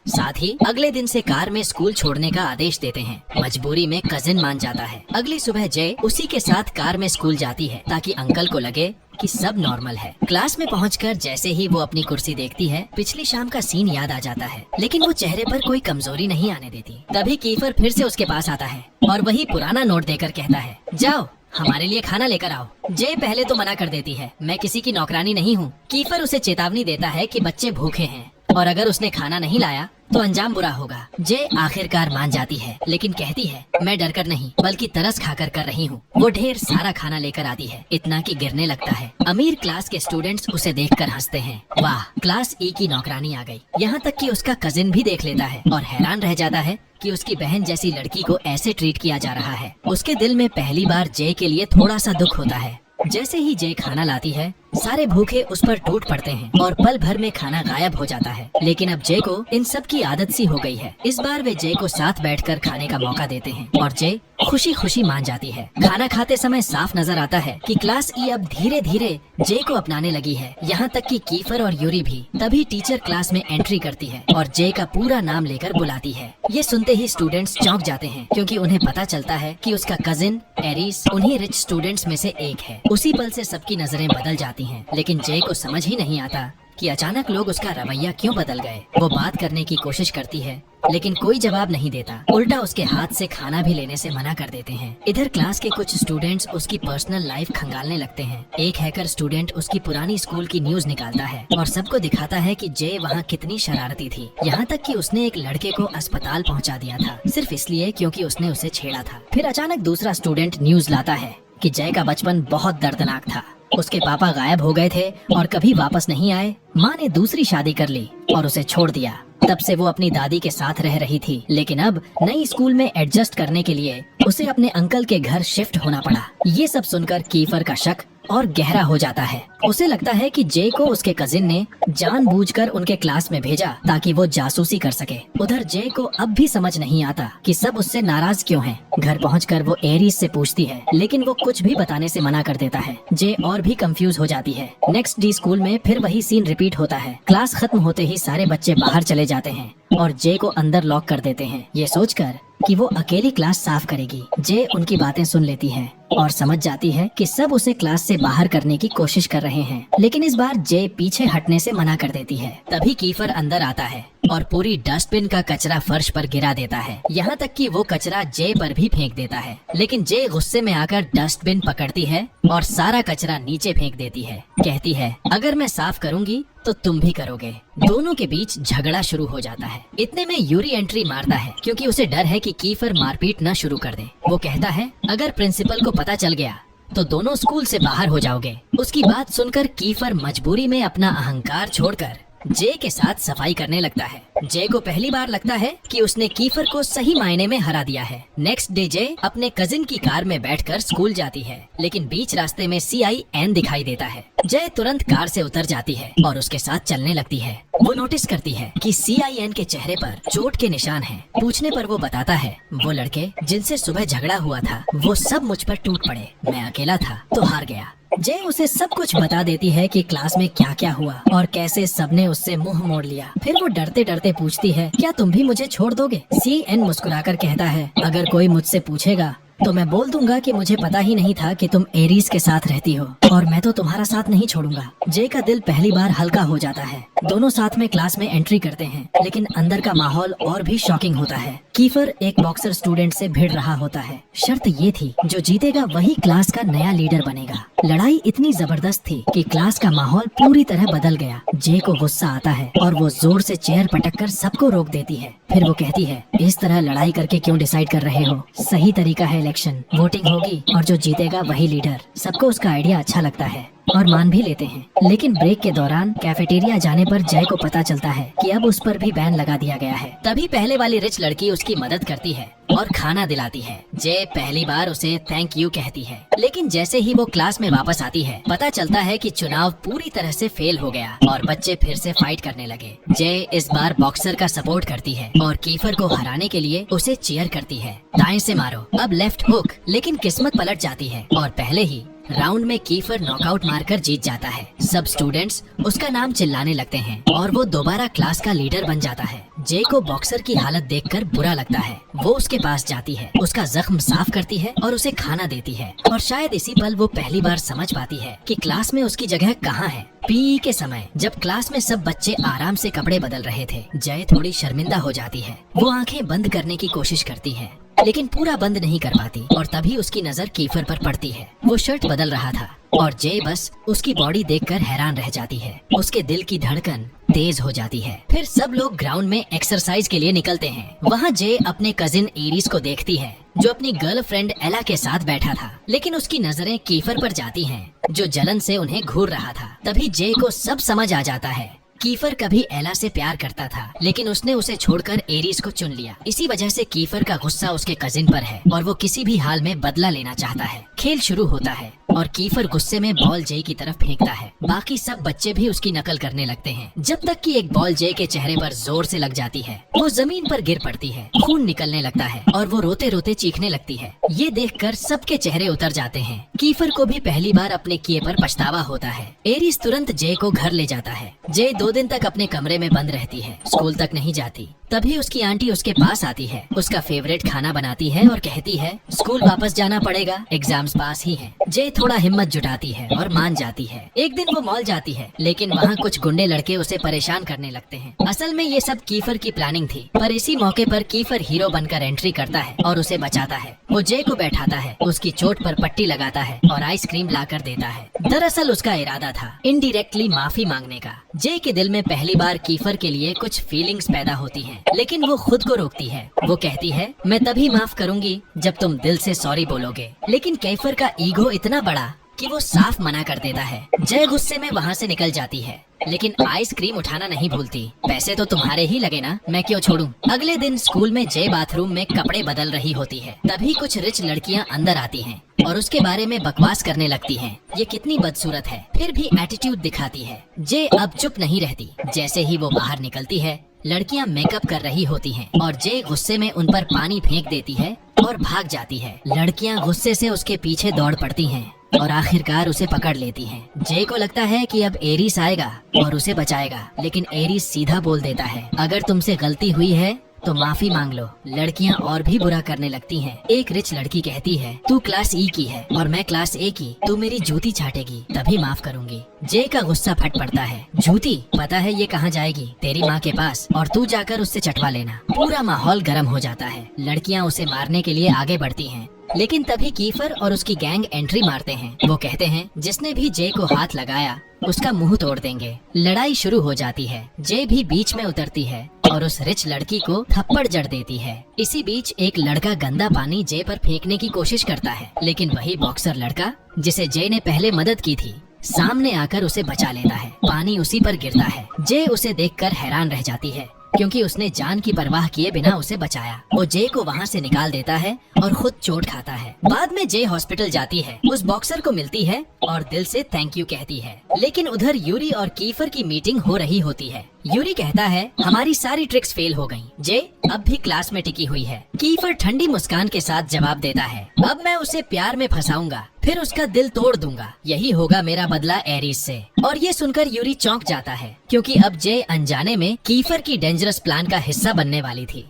साथ ही अगले दिन से कार में स्कूल छोड़ने का आदेश देते हैं। मजबूरी में कजिन मान जाता है। अगली सुबह जय उसी के साथ कार में स्कूल जाती है ताकि अंकल को लगे कि सब नॉर्मल है। क्लास में पहुंचकर जैसे ही वो अपनी कुर्सी देखती है, पिछली शाम का सीन याद आ जाता है, लेकिन वो चेहरे पर कोई कमजोरी नहीं आने देती। तभी कीफर फिर से उसके पास आता है और वही पुराना नोट देकर कहता है, जाओ हमारे लिए खाना लेकर आओ। जय पहले तो मना कर देती है, मैं किसी की नौकरानी नहीं हूँ। कीफर उसे चेतावनी देता है कि बच्चे भूखे हैं और अगर उसने खाना नहीं लाया तो अंजाम बुरा होगा। जय आखिरकार मान जाती है, लेकिन कहती है, मैं डर कर नहीं बल्कि तरस खाकर कर रही हूँ। वो ढेर सारा खाना लेकर आती है, इतना कि गिरने लगता है। अमीर क्लास के स्टूडेंट्स उसे देखकर हंसते हैं। वाह, क्लास ई की नौकरानी आ गई। यहाँ तक कि उसका कजिन भी देख लेता है और हैरान रह जाता है कि उसकी बहन जैसी लड़की को ऐसे ट्रीट किया जा रहा है। उसके दिल में पहली बार जय के लिए थोड़ा सा दुख होता है। जैसे ही जय खाना लाती है, सारे भूखे उस पर टूट पड़ते हैं और पल भर में खाना गायब हो जाता है। लेकिन अब जय को इन सब की आदत सी हो गई है। इस बार वे जय को साथ बैठकर खाने का मौका देते हैं और जय खुशी खुशी मान जाती है। खाना खाते समय साफ नजर आता है कि क्लास ई अब धीरे धीरे जय को अपनाने लगी है। यहाँ तक कि कीफर और यूरी भी। तभी टीचर क्लास में एंट्री करती है और जय का पूरा नाम लेकर बुलाती है। ये सुनते ही स्टूडेंट्स चौंक जाते हैं, क्योंकि उन्हें पता चलता है कि उसका कजिन एरिस उन्हीं रिच स्टूडेंट्स में से एक है। उसी पल से सबकी नजरें बदल जाती हैं, लेकिन जय को समझ ही नहीं आता कि अचानक लोग उसका रवैया क्यों बदल गए। वो बात करने की कोशिश करती है, लेकिन कोई जवाब नहीं देता। उल्टा उसके हाथ से खाना भी लेने से मना कर देते हैं। इधर क्लास के कुछ स्टूडेंट्स उसकी पर्सनल लाइफ खंगालने लगते हैं। एक हैकर स्टूडेंट उसकी पुरानी स्कूल की न्यूज निकालता है और सबको दिखाता है कि जय वहाँ कितनी शरारती थी। यहाँ तक कि उसने एक लड़के को अस्पताल पहुँचा दिया था, सिर्फ इसलिए क्योंकि उसने उसे छेड़ा था। फिर अचानक दूसरा स्टूडेंट न्यूज लाता है कि जय का बचपन बहुत दर्दनाक था। उसके पापा गायब हो गए थे और कभी वापस नहीं आए। माँ ने दूसरी शादी कर ली और उसे छोड़ दिया। तब से वो अपनी दादी के साथ रह रही थी, लेकिन अब नई स्कूल में एडजस्ट करने के लिए उसे अपने अंकल के घर शिफ्ट होना पड़ा। ये सब सुनकर कीफर का शक और गहरा हो जाता है। उसे लगता है कि जय को उसके कजिन ने जानबूझकर उनके क्लास में भेजा ताकि वो जासूसी कर सके। उधर जय को अब भी समझ नहीं आता कि सब उससे नाराज क्यों हैं। घर पहुंचकर वो एरिस से पूछती है, लेकिन वो कुछ भी बताने से मना कर देता है। जय और भी कंफ्यूज हो जाती है। नेक्स्ट डे स्कूल में फिर वही सीन रिपीट होता है। क्लास खत्म होते ही सारे बच्चे बाहर चले जाते हैं और जय को अंदर लॉक कर देते हैं, ये सोचकर कि वो अकेली क्लास साफ करेगी। जय उनकी बातें सुन लेती है और समझ जाती है कि सब उसे क्लास से बाहर करने की कोशिश कर रहे हैं, लेकिन इस बार जय पीछे हटने से मना कर देती है। तभी कीफर अंदर आता है और पूरी डस्टबिन का कचरा फर्श पर गिरा देता है। यहाँ तक कि वो कचरा जय पर भी फेंक देता है, लेकिन जय गुस्से में आकर डस्टबिन पकड़ती है और सारा कचरा नीचे फेंक देती है। कहती है, अगर मैं साफ करूँगी तो तुम भी करोगे। दोनों के बीच झगड़ा शुरू हो जाता है। इतने में यूरी एंट्री मारता है, क्योंकि उसे डर है कि कीफर मारपीट न शुरू कर दे। वो कहता है, अगर प्रिंसिपल को पता चल गया तो दोनों स्कूल से बाहर हो जाओगे। उसकी बात सुनकर कीफर मजबूरी में अपना अहंकार छोड़कर जय के साथ सफाई करने लगता है। जय को पहली बार लगता है कि उसने कीफर को सही मायने में हरा दिया है। नेक्स्ट डे जय अपने कजिन की कार में बैठकर स्कूल जाती है, लेकिन बीच रास्ते में CIN दिखाई देता है। जय तुरंत कार से उतर जाती है और उसके साथ चलने लगती है। वो नोटिस करती है कि CIN के चेहरे पर चोट के निशान हैं। पूछने पर वो बताता है, वो लड़के जिनसे सुबह झगड़ा हुआ था वो सब मुझ पर टूट पड़े। मैं अकेला था तो हार गया। जय उसे सब कुछ बता देती है कि क्लास में क्या क्या हुआ और कैसे सबने उससे मुंह मोड़ लिया। फिर वो डरते डरते पूछती है, क्या तुम भी मुझे छोड़ दोगे? CN मुस्कुराकर कहता है, अगर कोई मुझसे पूछेगा तो मैं बोल दूंगा कि मुझे पता ही नहीं था कि तुम एरिस के साथ रहती हो और मैं तो तुम्हारा साथ नहीं छोड़ूंगा। जय का दिल पहली बार हल्का हो जाता है। दोनों साथ में क्लास में एंट्री करते हैं, लेकिन अंदर का माहौल और भी शॉकिंग होता है। कीफर एक बॉक्सर स्टूडेंट से भिड़ रहा होता है। शर्त ये थी, जो जीतेगा वही क्लास का नया लीडर बनेगा। लड़ाई इतनी जबरदस्त थी कि क्लास का माहौल पूरी तरह बदल गया। जय को गुस्सा आता है और वो जोर से चेयर पटककर सबको रोक देती है। फिर वो कहती है, इस तरह लड़ाई करके क्यों डिसाइड कर रहे हो? सही तरीका है इलेक्शन, वोटिंग होगी और जो जीतेगा वही लीडर। सबको उसका आइडिया अच्छा लगता है और मान भी लेते हैं। लेकिन ब्रेक के दौरान कैफेटेरिया जाने पर जय को पता चलता है कि अब उस पर भी बैन लगा दिया गया है। तभी पहले वाली रिच लड़की उसकी मदद करती है और खाना दिलाती है। जय पहली बार उसे थैंक यू कहती है, लेकिन जैसे ही वो क्लास में वापस आती है पता चलता है कि चुनाव पूरी तरह से फेल हो गया और बच्चे फिर से फाइट करने लगे। जय इस बार बॉक्सर का सपोर्ट करती है और कीफर को हराने के लिए उसे चीयर करती है, दाएं से मारो, अब लेफ्ट हुक। लेकिन किस्मत पलट जाती है और पहले ही राउंड में कीफर नॉकआउट मारकर जीत जाता है। सब स्टूडेंट्स उसका नाम चिल्लाने लगते हैं और वो दोबारा क्लास का लीडर बन जाता है। जे को बॉक्सर की हालत देखकर बुरा लगता है। वो उसके पास जाती है, उसका जख्म साफ करती है और उसे खाना देती है। और शायद इसी पल वो पहली बार समझ पाती है कि क्लास में उसकी जगह कहाँ है। पीई के समय जब क्लास में सब बच्चे आराम से कपड़े बदल रहे थे, जय थोड़ी शर्मिंदा हो जाती है। वो आंखें बंद करने की कोशिश करती है लेकिन पूरा बंद नहीं कर पाती और तभी उसकी नजर कीफर पर पड़ती है। वो शर्ट बदल रहा था और जय बस उसकी बॉडी देखकर हैरान रह जाती है। उसके दिल की धड़कन तेज हो जाती है। फिर सब लोग ग्राउंड में एक्सरसाइज के लिए निकलते हैं। वहाँ जय अपने कजिन एरिस को देखती है जो अपनी गर्लफ्रेंड एला के साथ बैठा था, लेकिन उसकी नजरें कीफर पर जाती हैं जो जलन से उन्हें घूर रहा था। तभी जय को सब समझ आ जाता है। कीफर कभी एला से प्यार करता था लेकिन उसने उसे छोड़कर एरिस को चुन लिया। इसी वजह से कीफर का गुस्सा उसके कजिन पर है और वो किसी भी हाल में बदला लेना चाहता है। खेल शुरू होता है और कीफर गुस्से में बॉल जे की तरफ फेंकता है। बाकी सब बच्चे भी उसकी नकल करने लगते हैं जब तक कि एक बॉल जे के चेहरे पर जोर से लग जाती है। वो जमीन पर गिर पड़ती है, खून निकलने लगता है और वो रोते रोते चीखने लगती है। ये देखकर सबके चेहरे उतर जाते हैं। कीफर को भी पहली बार अपने किए पर पछतावा होता है। एरिस तुरंत जे को घर ले जाता है। जे 2 दिन तक अपने कमरे में बंद रहती है, स्कूल तक नहीं जाती। तभी उसकी आंटी उसके पास आती है, उसका फेवरेट खाना बनाती है और कहती है स्कूल वापस जाना पड़ेगा, एग्जाम्स पास ही हैं। जे थोड़ा हिम्मत जुटाती है और मान जाती है। एक दिन वो मॉल जाती है लेकिन वहाँ कुछ गुंडे लड़के उसे परेशान करने लगते हैं। असल में ये सब कीफर की प्लानिंग थी, पर इसी मौके पर कीफर हीरो बनकर एंट्री करता है और उसे बचाता है। वो जे को बैठाता है, उसकी चोट पर पट्टी लगाता है और आइसक्रीम लाकर देता है। दरअसल उसका इरादा था इनडायरेक्टली माफी मांगने का। जे के दिल में पहली बार कीफर के लिए कुछ फीलिंग्स पैदा होती हैं, लेकिन वो खुद को रोकती है। वो कहती है मैं तभी माफ करूंगी जब तुम दिल से सॉरी बोलोगे। लेकिन कीफर का ईगो इतना बड़ा कि वो साफ मना कर देता है। जय गुस्से में वहाँ से निकल जाती है लेकिन आइसक्रीम उठाना नहीं भूलती। पैसे तो तुम्हारे ही लगे ना, मैं क्यों छोड़ूं। अगले दिन स्कूल में जय बाथरूम में कपड़े बदल रही होती है। तभी कुछ रिच लड़कियां अंदर आती हैं और उसके बारे में बकवास करने लगती हैं। ये कितनी बदसूरत है, फिर भी एटीट्यूड दिखाती है। जय अब चुप नहीं रहती। जैसे ही वो बाहर निकलती है, लड़कियां मेकअप कर रही होती हैं और जय गुस्से में उन पर पानी फेंक देती है और भाग जाती है। लड़कियां गुस्से से उसके पीछे दौड़ पड़ती हैं और आखिरकार उसे पकड़ लेती हैं। जय को लगता है कि अब एरिस आएगा और उसे बचाएगा, लेकिन एरिस सीधा बोल देता है अगर तुमसे गलती हुई है तो माफी मांग लो। लड़कियां और भी बुरा करने लगती हैं। एक रिच लड़की कहती है तू क्लास ई की है और मैं क्लास ए की, तू मेरी जूती चाटेगी तभी माफ करूंगी। जय का गुस्सा फट पड़ता है। जूती, पता है ये कहाँ जाएगी? तेरी माँ के पास, और तू जाकर उससे चटवा लेना। पूरा माहौल गर्म हो जाता है। लड़कियां उसे मारने के लिए आगे बढ़ती हैं लेकिन तभी कीफर और उसकी गैंग एंट्री मारते हैं। वो कहते हैं जिसने भी जय को हाथ लगाया उसका मुंह तोड़ देंगे। लड़ाई शुरू हो जाती है। जय भी बीच में उतरती है और उस रिच लड़की को थप्पड़ जड़ देती है। इसी बीच एक लड़का गंदा पानी जय पर फेंकने की कोशिश करता है लेकिन वही बॉक्सर लड़का जिसे जय ने पहले मदद की थी सामने आकर उसे बचा लेता है। पानी उसी पर गिरता है। जय उसे देखकर हैरान रह जाती है क्योंकि उसने जान की परवाह किए बिना उसे बचाया। वो जय को वहाँ से निकाल देता है और खुद चोट खाता है। बाद में जय हॉस्पिटल जाती है, उस बॉक्सर को मिलती है और दिल से थैंक यू कहती है। लेकिन उधर यूरी और कीफर की मीटिंग हो रही होती है। यूरी कहता है हमारी सारी ट्रिक्स फेल हो गयी। जय अब भी क्लास में टिकी हुई है। कीफर ठंडी मुस्कान के साथ जवाब देता है अब मैं उसे प्यार में फंसाऊंगा, फिर उसका दिल तोड़ दूंगा। यही होगा मेरा बदला एरिस से। और ये सुनकर यूरी चौंक जाता है क्योंकि अब जय अनजाने में कीफर की डेंजरस प्लान का हिस्सा बनने वाली थी।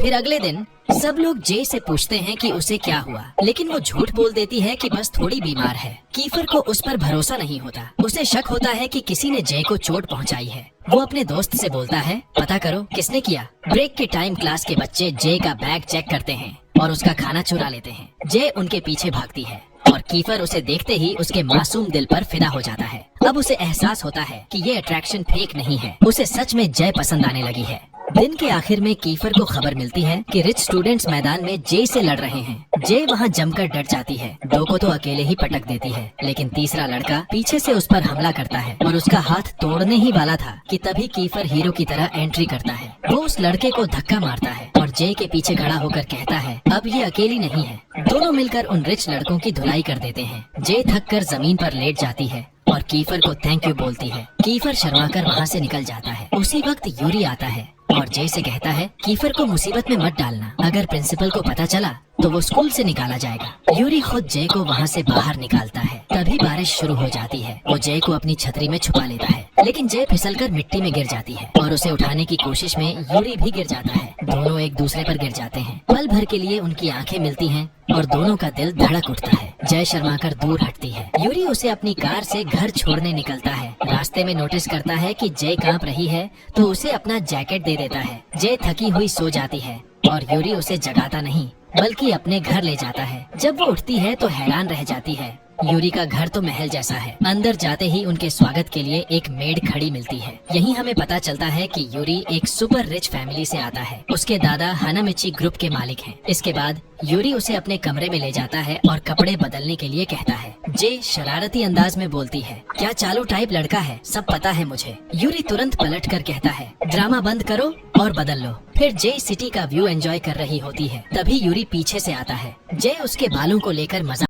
फिर अगले दिन सब लोग जय से पूछते हैं कि उसे क्या हुआ, लेकिन वो झूठ बोल देती है कि बस थोड़ी बीमार है। कीफर को उस पर भरोसा नहीं होता। उसे शक होता है कि किसी ने जय को चोट पहुंचाई है। वो अपने दोस्त से बोलता है पता करो किसने किया। ब्रेक के टाइम क्लास के बच्चे जय का बैग चेक करते हैं और उसका खाना चुरा लेते हैं। जय उनके पीछे भागती है और कीफर उसे देखते ही उसके मासूम दिल पर फिदा हो जाता है। अब उसे एहसास होता है कि ये अट्रैक्शन फेक नहीं है, उसे सच में जय पसंद आने लगी है। दिन के आखिर में कीफर को खबर मिलती है कि रिच स्टूडेंट्स मैदान में जय से लड़ रहे हैं। जय वहाँ जमकर डट जाती है। 2 को तो अकेले ही पटक देती है, लेकिन तीसरा लड़का पीछे से उस पर हमला करता है और उसका हाथ तोड़ने ही वाला था कि तभी कीफर हीरो की तरह एंट्री करता है। वो उस लड़के को धक्का मारता है और जय के पीछे खड़ा होकर कहता है अब ये अकेली नहीं है। दोनों मिलकर उन रिच लड़कों की धुलाई कर देते हैं। जय थक कर जमीन पर लेट जाती है और कीफर को थैंक यू बोलती है। कीफर शर्माकर वहाँ से निकल जाता है। उसी वक्त यूरी आता है और जय से कहता है कीफर को मुसीबत में मत डालना, अगर प्रिंसिपल को पता चला तो वो स्कूल से निकाला जाएगा। यूरी खुद जय को वहाँ से बाहर निकालता है। तभी बारिश शुरू हो जाती है। वो जय को अपनी छतरी में छुपा लेता है, लेकिन जय फिसलकर मिट्टी में गिर जाती है और उसे उठाने की कोशिश में यूरी भी गिर जाता है। दोनों एक दूसरे पर गिर जाते हैं। पल भर के लिए उनकी आंखें मिलती हैं और दोनों का दिल धड़क उठता है। जय शर्माकर दूर हटती है। यूरी उसे अपनी कार से घर छोड़ने निकलता है। रास्ते में नोटिस करता है कि जय कांप रही है तो उसे अपना जैकेट दे देता है। जय थकी हुई सो जाती है और यूरी उसे जगाता नहीं बल्कि अपने घर ले जाता है। जब वो उठती है तो हैरान रह जाती है। यूरी का घर तो महल जैसा है। अंदर जाते ही उनके स्वागत के लिए एक मेड खड़ी मिलती है। यहीं हमें पता चलता है कि यूरी एक सुपर रिच फैमिली से आता है। उसके दादा हानामिची ग्रुप के मालिक हैं। इसके बाद यूरी उसे अपने कमरे में ले जाता है और कपड़े बदलने के लिए कहता है। जे शरारती अंदाज में बोलती है, क्या चालू टाइप लड़का है, सब पता है मुझे। यूरी तुरंत पलट कर कहता है, ड्रामा बंद करो और बदल लो। फिर जय सिटी का व्यू एंजॉय कर रही होती है। तभी यूरी पीछे से आता है। जय उसके बालों को लेकर मजाक